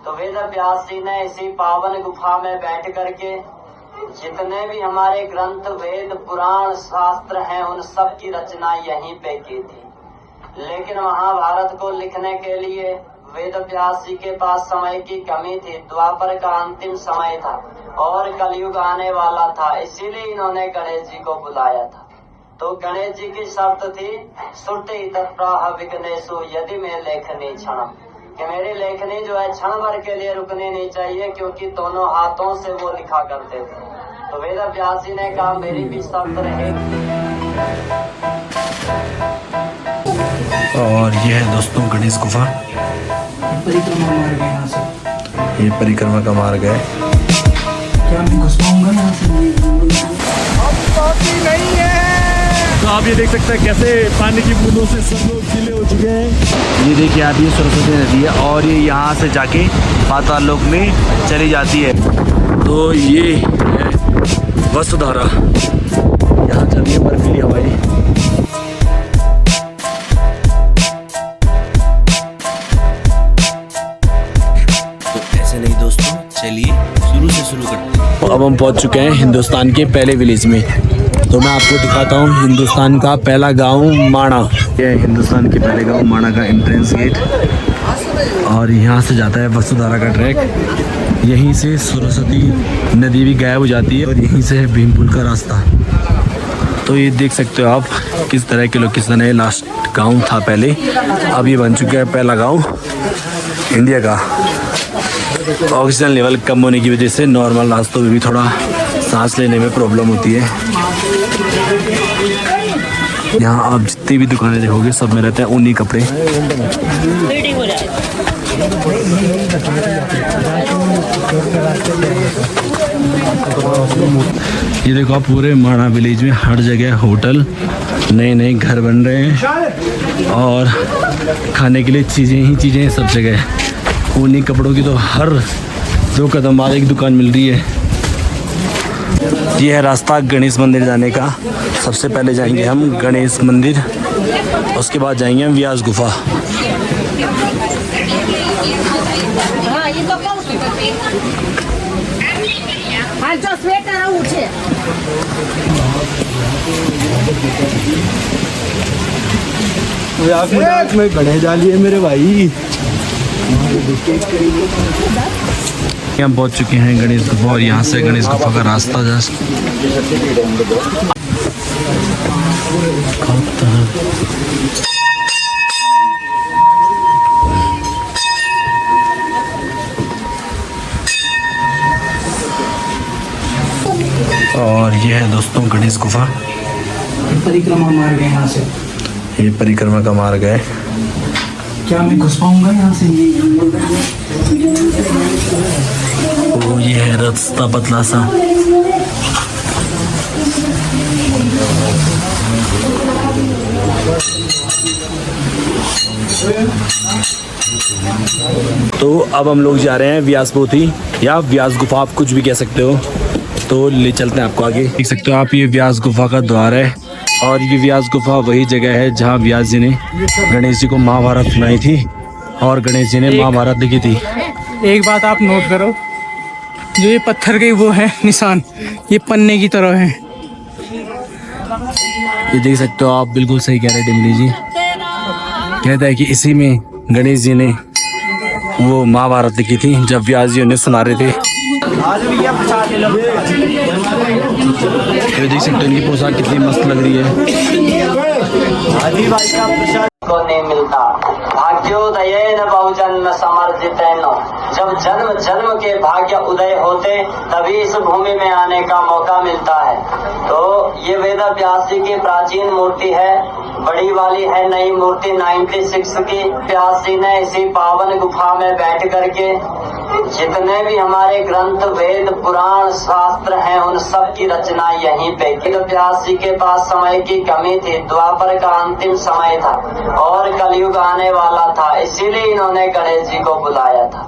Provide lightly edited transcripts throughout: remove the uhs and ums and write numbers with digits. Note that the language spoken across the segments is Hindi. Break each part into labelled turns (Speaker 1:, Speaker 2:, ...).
Speaker 1: तो वेद व्यास जी ने इसी पावन गुफा में बैठ करके जितने भी हमारे ग्रंथ वेद पुराण शास्त्र हैं उन सब की रचना यहीं पे की थी। लेकिन महाभारत को लिखने के लिए वेद व्यास जी के पास समय की कमी थी। द्वापर का अंतिम समय था और कलयुग आने वाला था, इसीलिए इन्होंने गणेश जी को बुलाया था। तो गणेश जी की शर्त थी श्रुति तत्प्राह विघ्नेषु यदि में लेखनी क्षणम, कि मेरी लेखनी जो है क्षण भर के लिए रुकनी नहीं चाहिए, क्योंकि दोनों हाथों से वो लिखा करते थे। तो वेद व्यास जी ने कहा मेरी भी शर्त रहेगी।
Speaker 2: और ये है दोस्तों गणेश गुफा,
Speaker 3: परिक्रमा मार्ग है यहाँ से।
Speaker 2: ये परिक्रमा का मार्ग है।
Speaker 3: क्या मैं घुस पाऊंगा यहाँ से?
Speaker 2: नहीं है। तो आप ये देख सकते हैं कैसे पानी की बूंदों से सब लोग गीले हो चुके हैं। ये देखिए आप, ये सरस्वती नदी है और ये यहाँ से जाके पाताल लोक में चली जाती है। तो ये है वसुधारा, यहाँ चल रही है बर्फीली हवाएं। तो ऐसे नहीं दोस्तों, चलिए शुरू से शुरू करते हैं। तो अब हम पहुँच चुके हैं हिंदुस्तान के पहले विलेज में। तो मैं आपको दिखाता हूँ हिंदुस्तान का पहला गांव माणा। ये है हिंदुस्तान के पहले गांव माणा का एंट्रेंस गेट, और यहाँ से जाता है वसुधारा का ट्रैक। यहीं से सरस्वती नदी भी गायब हो जाती है और यहीं से है भीमपुल का रास्ता। तो ये देख सकते हो आप किस तरह के लोकेशन है। लास्ट गांव था पहले, अब ये बन चुका है पहला गांव इंडिया का। ऑक्सीजन लेवल कम होने की वजह से नॉर्मल रास्तों में भी थोड़ा सांस लेने में प्रॉब्लम होती है। यहाँ आप जितनी भी दुकानें देखोगे सब में रहते हैं ऊनी कपड़े। ये देखो आप, पूरे माणा विलेज में हर जगह होटल, नए नए घर बन रहे हैं और खाने के लिए चीज़ें ही चीज़ें हैं सब जगह। ऊनी कपड़ों की तो हर 2 कदम बाद एक दुकान मिल रही है। ये है रास्ता गणेश मंदिर जाने का। सबसे पहले जाएंगे हम गणेश मंदिर, उसके बाद जाएंगे हम व्यास गुफा। में गणेश डाली है मेरे भाई। हम पहुंच चुके हैं गणेश गुफा और यहाँ से गणेश गुफा का रास्ता जस्ट और ये है दोस्तों गणेश गुफा।
Speaker 3: परिक्रमा मार्ग है यहाँ से।
Speaker 2: ये परिक्रमा का मार्ग है।
Speaker 3: क्या मैं घुस पाऊंगा यहाँ से?
Speaker 2: ओ ये है रास्ता पतला सा। तो अब हम लोग जा रहे हैं व्यास पोथी या व्यास गुफा, आप कुछ भी कह सकते हो। तो ले चलते हैं आपको आगे। देख सकते हो आप, ये व्यास गुफा का द्वार है और ये व्यास गुफा वही जगह है जहाँ व्यास जी ने गणेश जी को महाभारत सुनाई थी और गणेश जी ने महाभारत लिखी थी।
Speaker 3: एक बात आप नोट करो, जो ये पत्थर के वो है निशान, ये पन्ने की तरह है।
Speaker 2: ये देख सकते हो आप, बिल्कुल सही कह रहे हैं डिमली जी। कहता है कि इसी में गणेश जी ने वो महाभारत लिखी थी जब व्यास जी उन्हें सुना रहे थे। ये देख सकते हो इनकी पोशाक कितनी मस्त लग रही है।
Speaker 1: को नहीं मिलता भाग्योदय न बहुजन्म समर्जितेन, जब जन्म जन्म के भाग्य उदय होते तभी इस भूमि में आने का मौका मिलता है। तो ये वेद व्यास जी की प्राचीन मूर्ति है, बड़ी वाली है नई मूर्ति 96 की। व्यास जी ने इसी पावन गुफा में बैठ करके जितने भी हमारे ग्रंथ वेद पुराण शास्त्र हैं उन सब की रचना यहीं पे की। व्यास जी के पास समय की कमी थी, द्वापर का अंतिम समय था और कलयुग आने वाला था, इसीलिए इन्होंने गणेश जी को बुलाया था।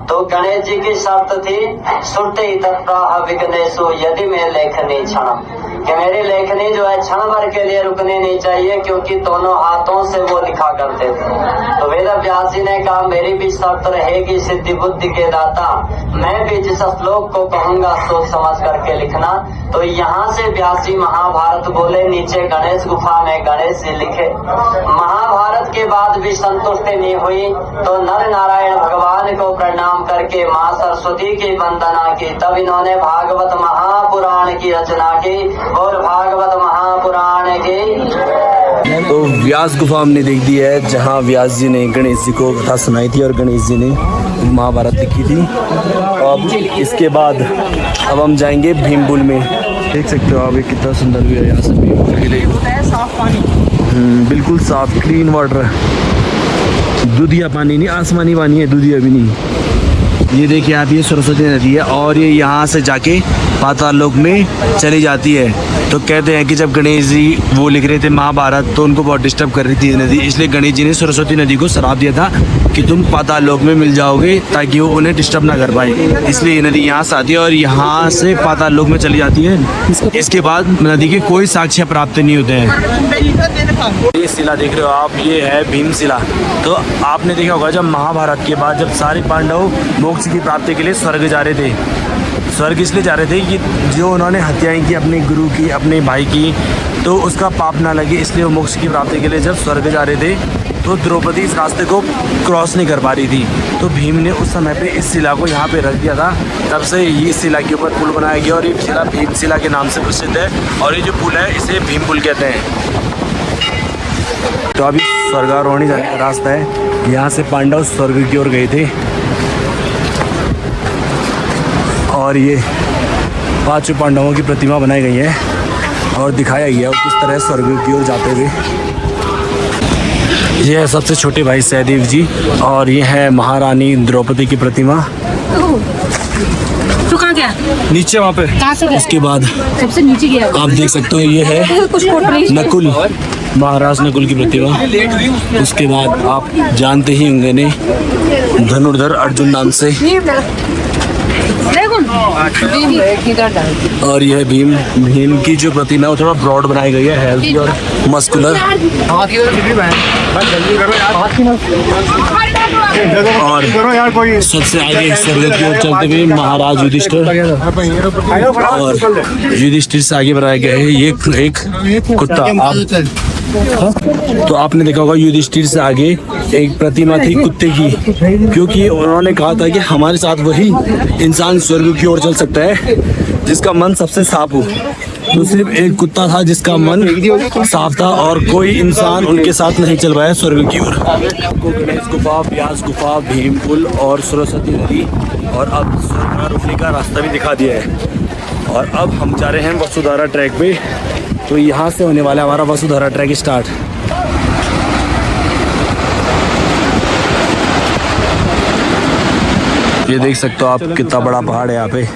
Speaker 1: तो गणेश जी की शर्त थी श्रुति तत्प्राह विघ्नेषु यदि में लेखनी क्षणम, कि मेरी लेखनी जो है क्षण भर के लिए रुकनी नहीं चाहिए, क्योंकि दोनों हाथों से वो लिखा करते थे। तो वेद व्यास जी ने कहा मेरी भी शर्त रहेगी सिद्धि बुद्धि के दाता, मैं भी जिस श्लोक को कहूंगा सोच समझ करके लिखना। तो यहाँ से व्यास जी महाभारत बोले, नीचे गणेश गुफा में गणेश जी लिखे। महाभारत के बाद भी संतुष्टि नहीं हुई तो नर नारायण भगवान को प्रणाम करके माँ सरस्वती की वंदना की, तब इन्होंने भागवत महापुराण की रचना की। और भागवत महापुराण की
Speaker 2: तो व्यास गुफा हमने देख दी है, जहाँ व्यास जी ने गणेश जी को कथा सुनाई थी और गणेश जी ने महाभारत लिखी थी। अब इसके बाद अब हम जाएंगे भीमपुल में। देख सकते हो आप, ये कितना सुंदर व्यू है यहाँ से भीमपुल के लिए।
Speaker 3: साफ पानी,
Speaker 2: बिल्कुल साफ क्लीन वाटर है, दूधिया पानी नहीं, आसमानी पानी है, दूधिया भी नहीं। ये देखिए आप, ये सरस्वती नदी है और ये यहाँ से जाके पाताल लोक में चली जाती है। तो कहते हैं कि जब गणेश जी वो लिख रहे थे महाभारत तो उनको बहुत डिस्टर्ब कर रही थी ये नदी, इसलिए गणेश जी ने सरस्वती नदी को श्राप दिया था कि तुम पाताल लोक में मिल जाओगे, ताकि वो उन्हें डिस्टर्ब ना कर पाए। इसलिए ये नदी यहाँ से आती है और यहाँ से पाताल लोक में चली जाती है। इसके बाद नदी के कोई साक्ष्य प्राप्त नहीं होते हैं। ये शिला देख रहे हो आप, ये है भीम शिला। तो आपने देखा होगा जब महाभारत के बाद जब सारे पांडव मोक्ष की प्राप्ति के लिए स्वर्ग जा रहे थे, स्वर्ग इसलिए जा रहे थे कि जो उन्होंने हत्याएं की अपने गुरु की, अपने भाई की, तो उसका पाप ना लगे, इसलिए वो मोक्ष की प्राप्ति के लिए जब स्वर्ग जा रहे थे तो द्रौपदी इस रास्ते को क्रॉस नहीं कर पा रही थी। तो भीम ने उस समय पे इस शिला को यहाँ पे रख दिया था, तब से ये शिला के ऊपर पुल बनाया गया और ये शिला भीम शिला के नाम से प्रसिद्ध है। और ये जो पुल है इसे भीम पुल कहते हैं। तो अभी स्वर्गारोहणी जाने का रास्ता है, यहाँ से पांडव स्वर्ग की ओर गए थे और ये 5 पांडवों की प्रतिमा बनाई गई है और दिखाया गया है किस तरह स्वर्ग की ओर जाते हुए। ये है सबसे छोटे भाई सहदेव जी और ये है महारानी द्रौपदी की प्रतिमा।
Speaker 4: तो कहाँ गया?
Speaker 2: नीचे वहाँ पे।
Speaker 4: कहाँ से गया?
Speaker 2: उसके बाद
Speaker 4: सबसे नीचे गया।
Speaker 2: आप देख सकते हो ये है
Speaker 4: कुछ
Speaker 2: नकुल, महाराज नकुल की प्रतिमा। उसके बाद आप जानते ही होंगे ने धनुर्धर अर्जुन नाम से। और यह भीम की जो प्रतिमा है वो थोड़ा ब्रॉड बनाई गई है, हेल्थी और मस्कुलर। और सबसे आगे स्वर्ग की ओर चलते हुए महाराज युधिष्ठिर, और युधिष्ठिर से आगे बनाया गया है ये एक कुत्ता। तो आपने देखा होगा युधिष्ठिर से आगे एक प्रतिमा थी कुत्ते की, क्योंकि उन्होंने कहा था कि हमारे साथ वही इंसान स्वर्ग की ओर चल सकता है जिसका मन सबसे साफ हो। तो सिर्फ एक कुत्ता था जिसका मन साफ था और कोई इंसान उनके साथ नहीं चल रहा है स्वर्ग की ओर। आपको गणेश गुफा, व्यास गुफा, भीम पुल और सरस्वती नदी और अब स्वर्गारोहणी का रास्ता भी दिखा दिया है। और अब हम जा रहे हैं वसुधारा ट्रैक पे। तो यहाँ से होने वाला है हमारा वसुधारा ट्रैक स्टार्ट। ये देख सकते हो आप कितना बड़ा पहाड़ है यहाँ पे,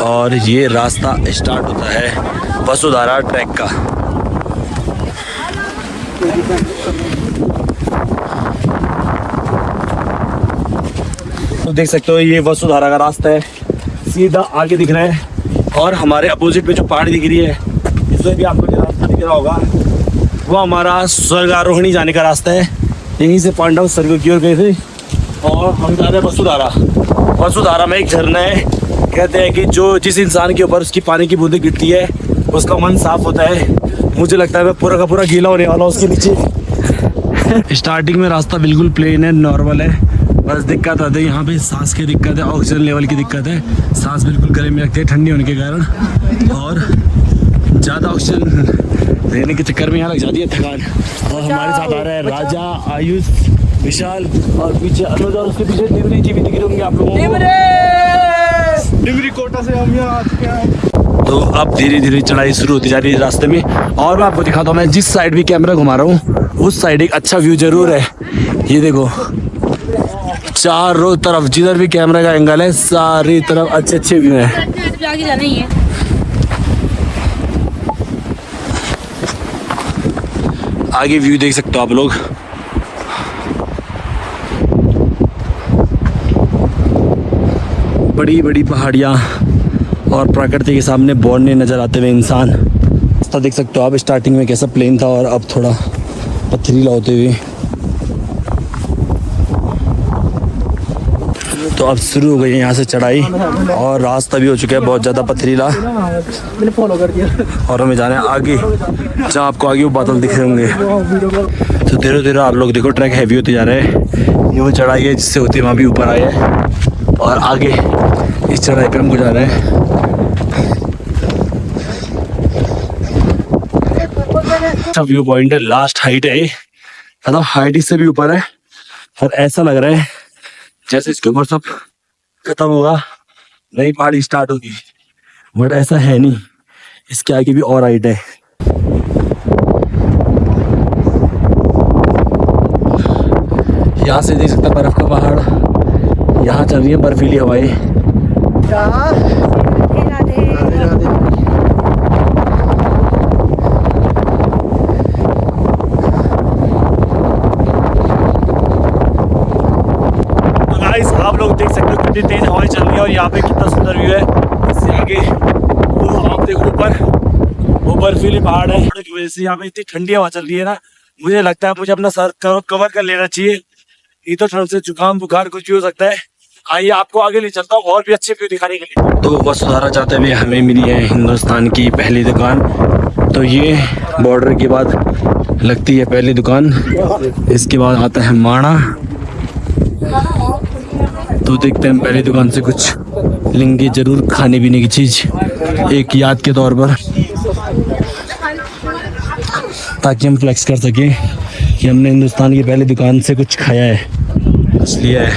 Speaker 2: और ये रास्ता स्टार्ट होता है वसुधारा ट्रैक का। तो देख सकते हो ये वसुधारा का रास्ता है, सीधा आगे दिख रहा है। और हमारे अपोजिट पे जो पहाड़ी दिख रही है, इसमें भी आपको जो रास्ता दिख रहा होगा वो हमारा स्वर्गारोहणी जाने का रास्ता है। यहीं से पांडव स्वर्ग की ओर गए थे और हम जा रहे हैं वसुधारा। वसुधारा में एक झरना है, कहते हैं कि जो जिस इंसान के ऊपर उसकी पानी की बूंदें गिरती है उसका मन साफ होता है। मुझे लगता है मैं पूरा का पूरा गीला होने वाला हूँ उसके नीचे। स्टार्टिंग में रास्ता बिल्कुल प्लेन है, नॉर्मल है, बस दिक्कत आती है यहाँ पे सांस की दिक्कत है, ऑक्सीजन लेवल की दिक्कत है। सांस बिल्कुल गले में रखती है ठंडी होने के कारण, और ज़्यादा ऑक्सीजन लेने के चक्कर में यहाँ लग जाती है थकान। और हमारे साथ आ रहा है राजा, आयुष, विशाल और पीछे अनुज, और उसके पीछे डिमरी जी भी दिख रहे होंगे आप लोगों को। डिमरी कोटा से हम यहाँ आ चुके हैं। तो अब धीरे धीरे चढ़ाई शुरू होती जा रही है रास्ते में। और मैं आपको दिखाता हूँ, मैं जिस साइड भी कैमरा घुमा रहा हूँ उस साइड एक अच्छा व्यू जरूर है। ये देखो चारों तरफ जिधर भी कैमरा का एंगल है सारी तरफ अच्छे अच्छे व्यू हैं।
Speaker 4: आगे जाना ही है।
Speaker 2: आगे व्यू देख सकते हो आप लोग। बड़ी बड़ी पहाड़ियाँ और प्रकृति के सामने बोलने नजर आते हुए इंसान। रास्ता देख सकते हो आप, स्टार्टिंग में कैसा प्लेन था और अब थोड़ा पथरीला होते हुए। तो अब शुरू हो गई है यहाँ से चढ़ाई और रास्ता भी हो चुका है बहुत ज़्यादा पथरीला।
Speaker 3: मैंने फॉलो कर दिया।
Speaker 2: और हमें जाना है आगे, जहाँ आपको आगे वो बादल दिख रहे होंगे। तो धीरे धीरे आप लोग देखो ट्रैक हैवी होते जा रहे हैं। ये वो चढ़ाई है जिससे होते वहाँ भी ऊपर आए हैं और आगे इस चढ़ाई पे हमको जा रहे हैं। अच्छा व्यू पॉइंट है, लास्ट हाइट है, मतलब हाइट इससे भी ऊपर है और ऐसा लग रहा है जैसे इसके ऊपर सब खत्म होगा, नई पहाड़ी स्टार्ट होगी, बट ऐसा है नहीं, इसके आगे भी और हाइट है। यहाँ से देख सकता बर्फ का पहाड़, यहाँ चल रही है बर्फीली हवाएं। आप लोग देख सकते हो कितनी तेज हवाएं चल रही है और यहाँ पे कितना सुंदर व्यू है। इससे आगे वो आप देखो ऊपर बर्फीली पहाड़ है, की वजह से यहाँ पे इतनी ठंडी हवा चल रही है ना, मुझे लगता है मुझे अपना सर कवर कर लेना चाहिए। ये तो ठंड से जुकाम बुखार कुछ भी हो सकता है। आइए आपको आगे ले चलता हूँ और भी अच्छे व्यू दिखाने के लिए। तो वसुधारा जाते हुए हमें मिली है हिंदुस्तान की पहली दुकान। तो ये बॉर्डर के बाद लगती है पहली दुकान, इसके बाद आता है माणा। तो देखते हैं पहली दुकान से कुछ लेंगे जरूर, खाने पीने की चीज एक याद के तौर पर, ताकि हम फ्लेक्स कर सकें कि हमने हिंदुस्तान की पहली दुकान से कुछ खाया है, कुछ लिया है।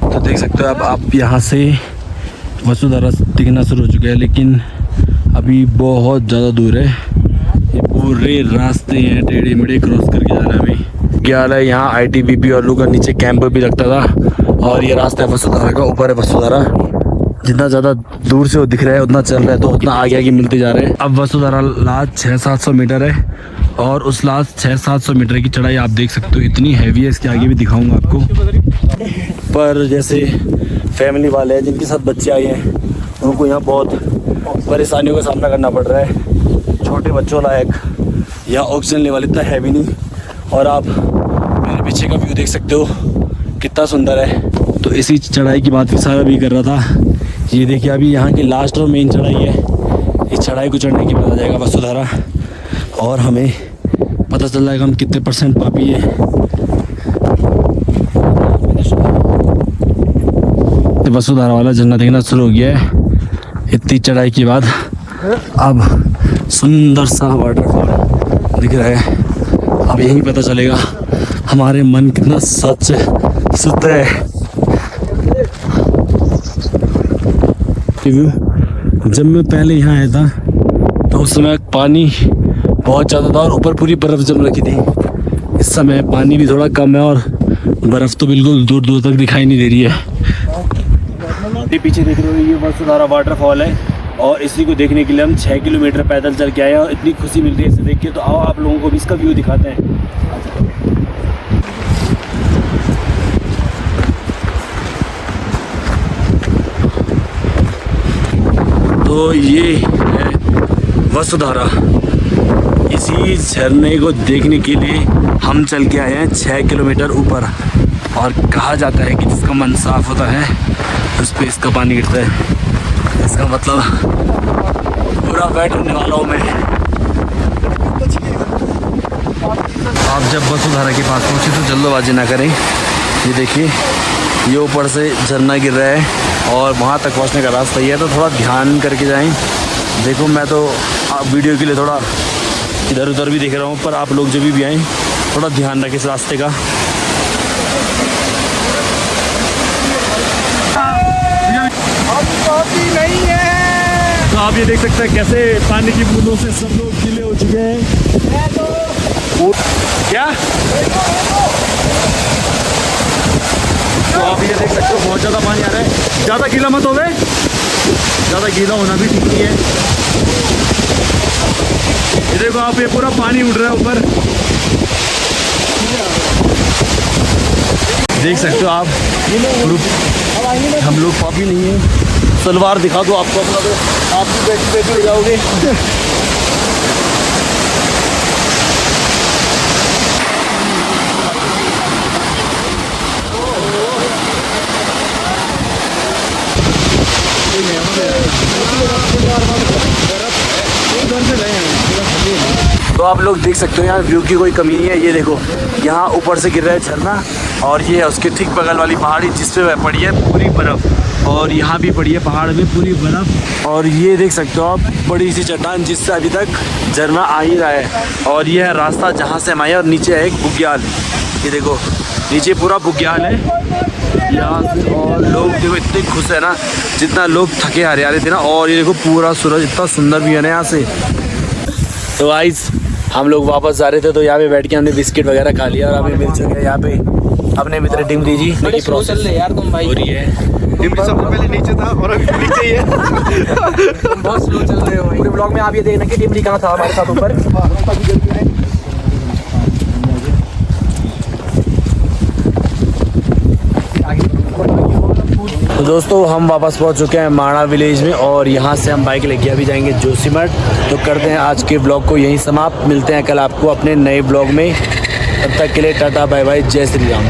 Speaker 2: तो देख सकते हो आप यहाँ से वसुधारा दिखना शुरू हो चुका है, लेकिन अभी बहुत ज़्यादा दूर है। ये पूरे रास्ते हैं टेढ़े मेढ़े क्रॉस करके जाना है हमें। क्या है यहाँ ITBP और लोग नीचे कैंप भी लगता था और ये रास्ता है वसुधारा का, ऊपर है वसुधारा। जितना ज़्यादा दूर से वो दिख रहा है उतना चल रहा है तो उतना आगे आगे मिलते जा रहे हैं। अब वसुधारा लास्ट 600-700 मीटर है और उस लास्ट 600-700 मीटर की चढ़ाई आप देख सकते हो इतनी हैवी है, इसके आगे भी दिखाऊंगा आपको। पर जैसे फैमिली वाले हैं जिनके साथ बच्चे आए हैं उनको यहाँ बहुत परेशानियों का सामना करना पड़ रहा है। छोटे बच्चों लायक यहाँ ऑक्सीजन लेवल इतना हैवी नहीं, और आप मेरे पीछे का व्यू देख सकते हो कितना सुंदर है। तो इसी चढ़ाई की बात सारा भी कर रहा था। ये देखिए अभी यहाँ की लास्ट और मेन चढ़ाई है। इस चढ़ाई को चढ़ने के बाद आ जाएगा वसुधारा और हमें पता चल जाएगा हम कितने % पापी है। वसुधारा वाला झरना देखना शुरू हो गया है इतनी चढ़ाई के बाद। अब सुंदर सा वाटरफॉल दिख रहा है। अब यही पता चलेगा हमारे मन कितना सच शुद्ध है। जब मैं पहले यहाँ आया था तो उस समय पानी बहुत ज़्यादा था और ऊपर पूरी बर्फ़ जम रखी थी। इस समय पानी भी थोड़ा कम है और बर्फ़ तो बिल्कुल दूर दूर तक दिखाई नहीं दे रही है। ये पीछे देख रहे हो ये वसुधारा वाटरफॉल है और इसी को देखने के लिए हम 6 किलोमीटर पैदल चल के आए और इतनी खुशी मिल रही है इसे देख के। तो आओ आप लोगों को भी इसका व्यू दिखाते हैं। तो ये है वसुधारा। इसी झरने को देखने के लिए हम चल के आए हैं 6 किलोमीटर ऊपर। और कहा जाता है कि जिसका मन साफ होता है उस पर इसका पानी गिरता है। इसका मतलब पूरा वेट होने वाला हूँ मैं। आप जब वसुधारा के पास पहुँचे तो जल्दबाजी ना करें। ये देखिए ये ऊपर से झरना गिर रहा है और वहाँ तक पहुँचने का रास्ता ही है, तो थोड़ा ध्यान करके जाएं। देखो मैं तो आप वीडियो के लिए थोड़ा इधर उधर भी देख रहा हूँ, पर आप लोग जब भी आएँ थोड़ा ध्यान रखें इस रास्ते का। नहीं है तो आप ये देख सकते हैं कैसे पानी की बूंदों से सब लोग गीले हो चुके हैं। क्या तो आप ये देख सकते हो बहुत ज़्यादा पानी आ रहा है। ज़्यादा गीला मत हो गए, ज़्यादा गीला होना भी ठीक नहीं है। ये देखो आप ये पूरा पानी उड़ रहा है ऊपर, देख सकते हो आप। हम लोग पापी नहीं है। सलवार दिखा दो आपको अपना, तो आप भी बैठ हो जाओगे। तो आप लोग देख सकते हो यहाँ व्यू की कोई कमी नहीं है। ये देखो यहाँ ऊपर से गिर रहा है झरना और ये है उसके ठीक बगल वाली पहाड़ी जिस पे पड़ी है पूरी बर्फ़ और यहाँ भी पड़ी है पहाड़ में पूरी बर्फ़। और ये देख सकते हो आप बड़ी सी चट्टान जिससे अभी तक झरना आ ही रहा है। और ये है रास्ता जहाँ से हम आए और नीचे है एक बुग्याल। ये देखो नीचे पूरा बुग्याल है यहाँ से। और लोग देखो इतने खुश है ना जितना लोग थके हारे आ रहे थे ना। और ये देखो पूरा सूरज इतना सुंदर भी है ना यहाँ से। तो गाइस हम लोग वापस आ रहे थे तो यहाँ पे बैठ के हमने बिस्किट वगैरह खा लिया और अभी मिल चुके हैं यहाँ पे अपने मित्र टिमरी जी। बड़ी प्रोसेस यार तुम भाई हो रही है।
Speaker 5: टिमरी सबसे पहले नीचे था और अभी नीचे ही है।
Speaker 2: तुम बहुत स्लो चल रहे हो भाई। पूरे ब्लॉग में आप ये देखना कि टिमरी कहाँ था हमारे साथ ऊपर। तो दोस्तों हम वापस पहुंच चुके हैं माणा विलेज में और यहाँ से हम बाइक लेके अभी जाएंगे जोशीमठ। तो करते हैं आज के ब्लॉग को यहीं समाप्त। मिलते हैं कल आपको अपने नए ब्लॉग में। तब तक के लिए टाटा बाय बाय जय श्री राम।